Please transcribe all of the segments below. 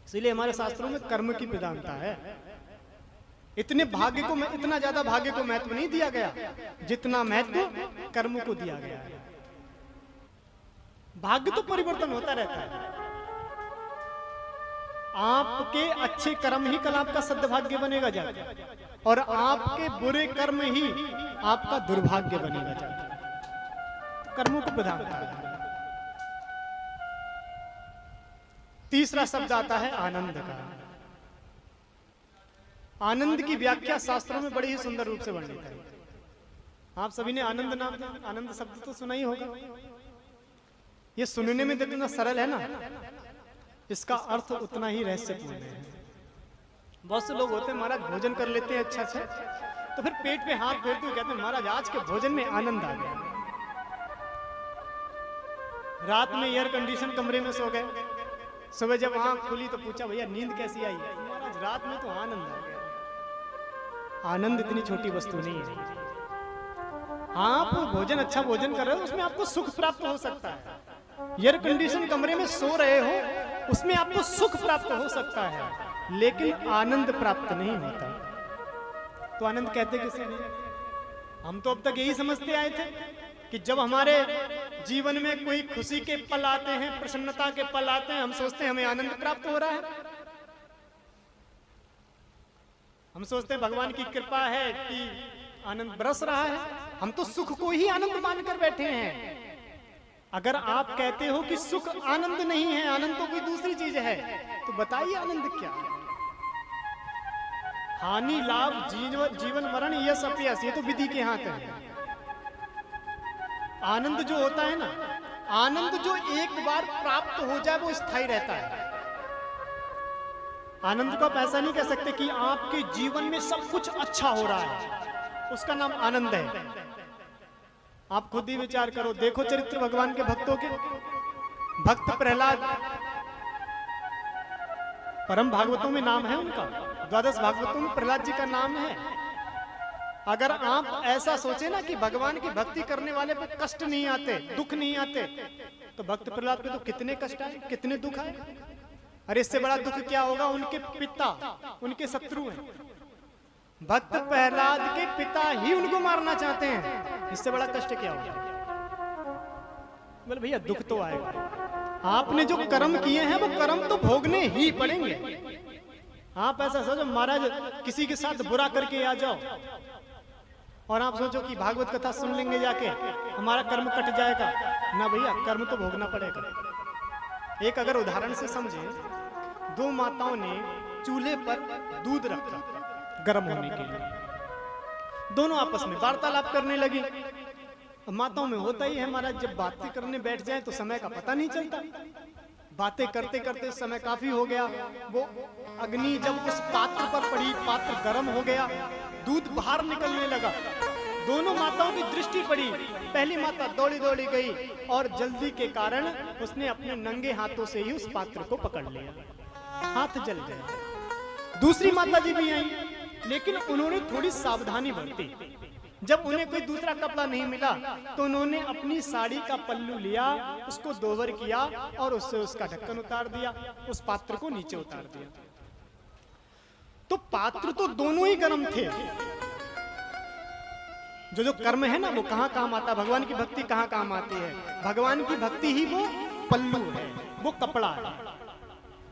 इसीलिए हमारे शास्त्रों में कर्म की प्रधानता है। इतना ज्यादा भाग्य को महत्व नहीं दिया गया जितना महत्व कर्म को दिया गया है। भाग्य तो परिवर्तन होता रहता है। आपके अच्छे कर्म ही कल आपका सद्भाग्य बनेगा जाके, और आपके बुरे कर्म ही आपका दुर्भाग्य बनेगा जाके। कर्मों को प्रधानता है। तीसरा शब्द आता है आनंद का। आनंद की व्याख्या शास्त्रों में बड़ी ही सुंदर रूप से वर्णित है। आप सभी ने आनंद शब्द तो सुना ही होगा। ये सुनने में जितना सरल है ना, इसका अर्थ उतना ही रहस्यपूर्ण है। बहुत से लोग होते हैं महाराज भोजन कर लेते हैं अच्छा अच्छा, तो फिर पेट पे हाथ फेरते हुए कहते हैं महाराज आज के भोजन में आनंद आ गया। रात में एयर कंडीशन कमरे में सो गए, सुबह जब आंख खुली तो पूछा भैया नींद कैसी आई? महाराज रात में तो आनंद आ गया। आनंद इतनी छोटी वस्तु नहीं है। आप भोजन अच्छा भोजन कर रहे हो, उसमें आपको सुख प्राप्त हो सकता है। एयर कंडीशन कमरे में सो रहे हो, उसमें आपको सुख प्राप्त हो सकता है, लेकिन आनंद प्राप्त नहीं होता। तो आनंद कहते किसे? हम तो अब तक यही समझते आए थे कि जब हमारे जीवन में कोई खुशी के पल आते हैं, प्रसन्नता के पल आते हैं, हम सोचते हैं हमें आनंद प्राप्त हो रहा है। हम सोचते हैं भगवान की कृपा है कि आनंद बरस रहा है। हम तो सुख को ही आनंद मानकर बैठे हैं। अगर आप कहते हो कि सुख आनंद नहीं है, आनंद तो कोई दूसरी चीज है, तो बताइए आनंद क्या है? हानि लाभ जीवन मरण यश अपयश, ये तो विधि के हाथ है। आनंद जो होता है ना, आनंद जो एक बार प्राप्त हो जाए वो स्थायी रहता है। आनंद को आप ऐसा नहीं कह सकते कि आपके जीवन में सब कुछ अच्छा हो रहा है, उसका नाम आनंद है। आप खुद ही विचार करो, देखो चरित्र भगवान के भक्तों के। भक्त प्रहलाद, परम भागवतों में नाम है उनका, 12 भागवतों में प्रहलाद जी का नाम है। अगर आप ऐसा सोचे ना कि भगवान की भक्ति करने वाले पे कष्ट नहीं आते, दुख नहीं आते, तो भक्त प्रहलाद पे तो कितने कष्ट आए, कितने दुख आए। अरे इससे बड़ा दुख क्या होगा? उनके पिता उनके शत्रु हैं। भक्त प्रहलाद के पिता ही उनको मारना चाहते हैं, इससे बड़ा कष्ट क्या होगा? बोले भैया दुख तो आएगा। आपने जो कर्म किए हैं वो कर्म तो भोगने ही पड़ेंगे। आप ऐसा सोचो महाराज किसी के साथ बुरा करके आ जाओ और आप सोचो कि भागवत कथा सुन लेंगे जाके हमारा कर्म कट जाएगा। ना भैया, कर्म तो भोगना पड़ेगा। एक अगर उदाहरण से समझे, दो माताओं ने चूल्हे पर दूध रखा गर्म होने के लिए। दोनों आपस में वार्तालाप करने लगी। माताओं में होता ही है महाराज, जब बातें करने बैठ जाए तो समय का पता नहीं चलता। बातें करते करते समय काफी हो गया। वो अग्नि जब उस पात्र पर पड़ी, पात्र गर्म हो गया, दूध बाहर निकलने लगा। दोनों माताओं की दृष्टि पड़ी। पहली माता दौड़ी दौड़ी गई और जल्दी के कारण उसने अपने नंगे हाथों से ही उस पात्र को पकड़ लिया, हाथ जल गए। दूसरी माता जी भी आई, लेकिन उन्होंने थोड़ी सावधानी बरती। जब उन्हें कोई दूसरा कपड़ा नहीं मिला तो उन्होंने अपनी साड़ी का पल्लू लिया, उसको दोवर किया और उससे उसका ढक्कन उतार दिया, उस पात्र को नीचे उतार दिया। तो पात्र तो दोनों ही गर्म थे। जो कर्म है ना वो कहाँ काम आता है? भगवान की भक्ति कहाँ काम आती है? भगवान की भक्ति ही वो पल्लू है, वो कपड़ा है।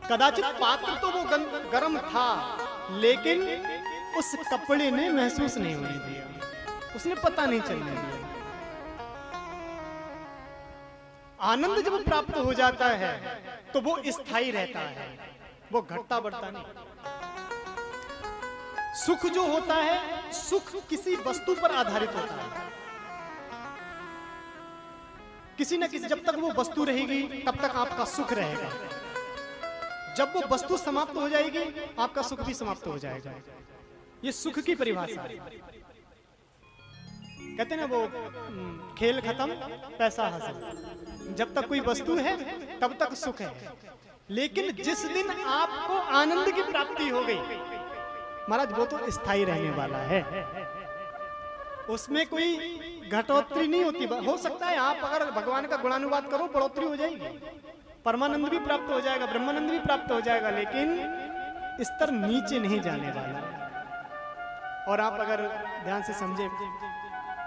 कदाचित पात्र तो वो गर्म था, लेकिन उस कपड़े ने महसूस नहीं होने दिया, उसने पता नहीं चलने दिया। आनंद जब प्राप्त हो जाता है तो वो स्थायी रहता है, वो घटता बढ़ता नहीं। सुख जो होता है, सुख किसी वस्तु पर आधारित होता है। किसी न किसी, जब तक वो वस्तु रहेगी तब तक आपका सुख रहेगा। जब वो वस्तु समाप्त हो जाएगी आपका सुख भी समाप्त हो जाएगा। ये सुख की परिभाषा है। कहते हैं ना वो खेल खत्म पैसा हासिल। जब तक कोई वस्तु है तब तक सुख है, लेकिन जिस दिन आपको आनंद की प्राप्ति हो गई महाराज, वो तो स्थायी रहने वाला है, उसमें कोई घटोत्तरी नहीं होती। हो सकता है आप अगर भगवान का गुणानुवाद करो बढ़ोतरी हो जाएगी, परमानंद भी प्राप्त हो जाएगा, ब्रह्मानंद भी प्राप्त हो जाएगा, लेकिन स्तर नीचे नहीं जाने वाला। और आप अगर ध्यान से समझे,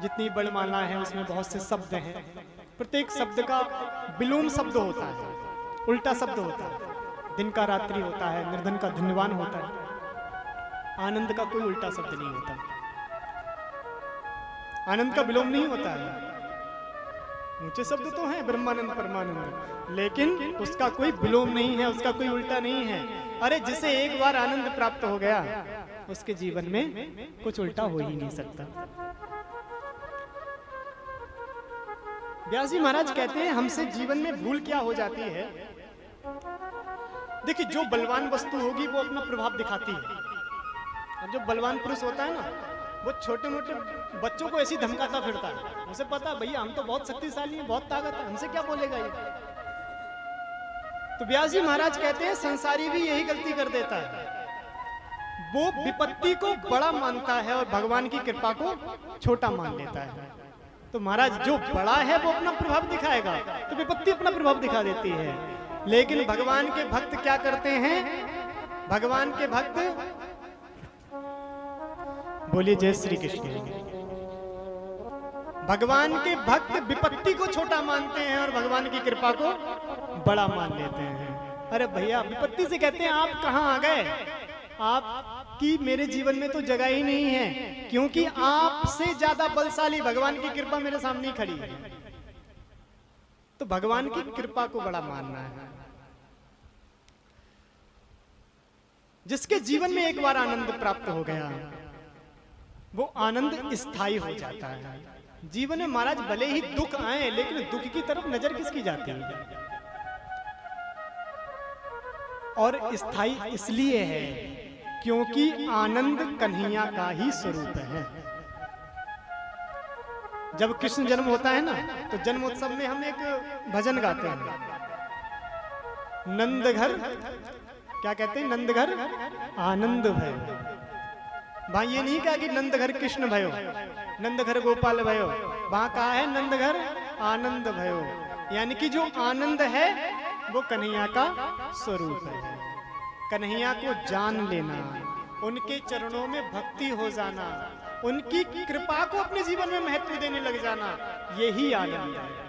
जितनी बड़ी माला है उसमें बहुत से शब्द हैं, प्रत्येक शब्द का विलोम शब्द होता है, उल्टा शब्द होता है। दिन का रात्रि होता है, निर्धन का धन्यवान होता है। आनंद का कोई उल्टा शब्द नहीं होता, आनंद का विलोम नहीं होता है। ऊंचे शब्द तो हैं ब्रह्मानंद परमानंद, लेकिन उसका कोई विलोम नहीं है, उसका कोई उल्टा नहीं है। अरे जिसे एक बार आनंद प्राप्त हो गया, उसके जीवन में कुछ उल्टा हो ही नहीं सकता। व्यास जी महाराज कहते हैं, हमसे जीवन में भूल क्या हो जाती है। देखिए, जो बलवान वस्तु होगी वो अपना प्रभाव दिखाती है। अब जो बलवान पुरुष होता है ना, वो छोटे मोटे बच्चों को ऐसी धमकाता फिरता है। उसे पता भैया हम तो बहुत शक्तिशाली हैं, बहुत ताकत है, हमसे क्या बोलेगा ये। तो व्यास जी महाराज कहते हैं, संसारी भी यही गलती कर देता है। वो विपत्ति को बड़ा मानता है और भगवान की कृपा को छोटा मान लेता है। तो महाराज, जो बड़ा है वो अपना प्रभाव दिखाएगा, तो विपत्ति अपना प्रभाव दिखा देती है। लेकिन भगवान के भक्त क्या करते हैं? भगवान के भक्त, बोलिए जय श्री कृष्ण। भगवान के भक्त विपत्ति को छोटा मानते हैं और भगवान की कृपा को बड़ा मान लेते हैं। अरे भैया, विपत्ति से कहते हैं आप कहां आ गए, आपकी मेरे जीवन में तो जगह ही नहीं है, क्योंकि आपसे ज्यादा बलशाली भगवान की कृपा मेरे सामने ही खड़ी है। तो भगवान की कृपा को बड़ा मानना है। जिसके जीवन में एक बार आनंद प्राप्त हो गया, वो आनंद स्थायी हो जाता है। जीवन में महाराज भले ही दुख आए, लेकिन दुख की तरफ नजर किसकी जाती है? और स्थायी इसलिए है क्योंकि आनंद कन्हैया का ही स्वरूप है। जब कृष्ण जन्म होता है ना, तो जन्मोत्सव में हम एक भजन गाते हैं, नंद घर, क्या कहते हैं, नंद घर आनंद भयो। वहां ये नहीं कहा कि नंद घर कृष्ण भयो, नंद घर गोपाल भयो, वहां कहा है नंद घर आनंद भयो। यानी कि जो आनंद है वो कन्हैया का स्वरूप है। कन्हैया को जान लेना, उनके चरणों में भक्ति हो जाना, उनकी कृपा को अपने जीवन में महत्व देने लग जाना, यही आनंद है।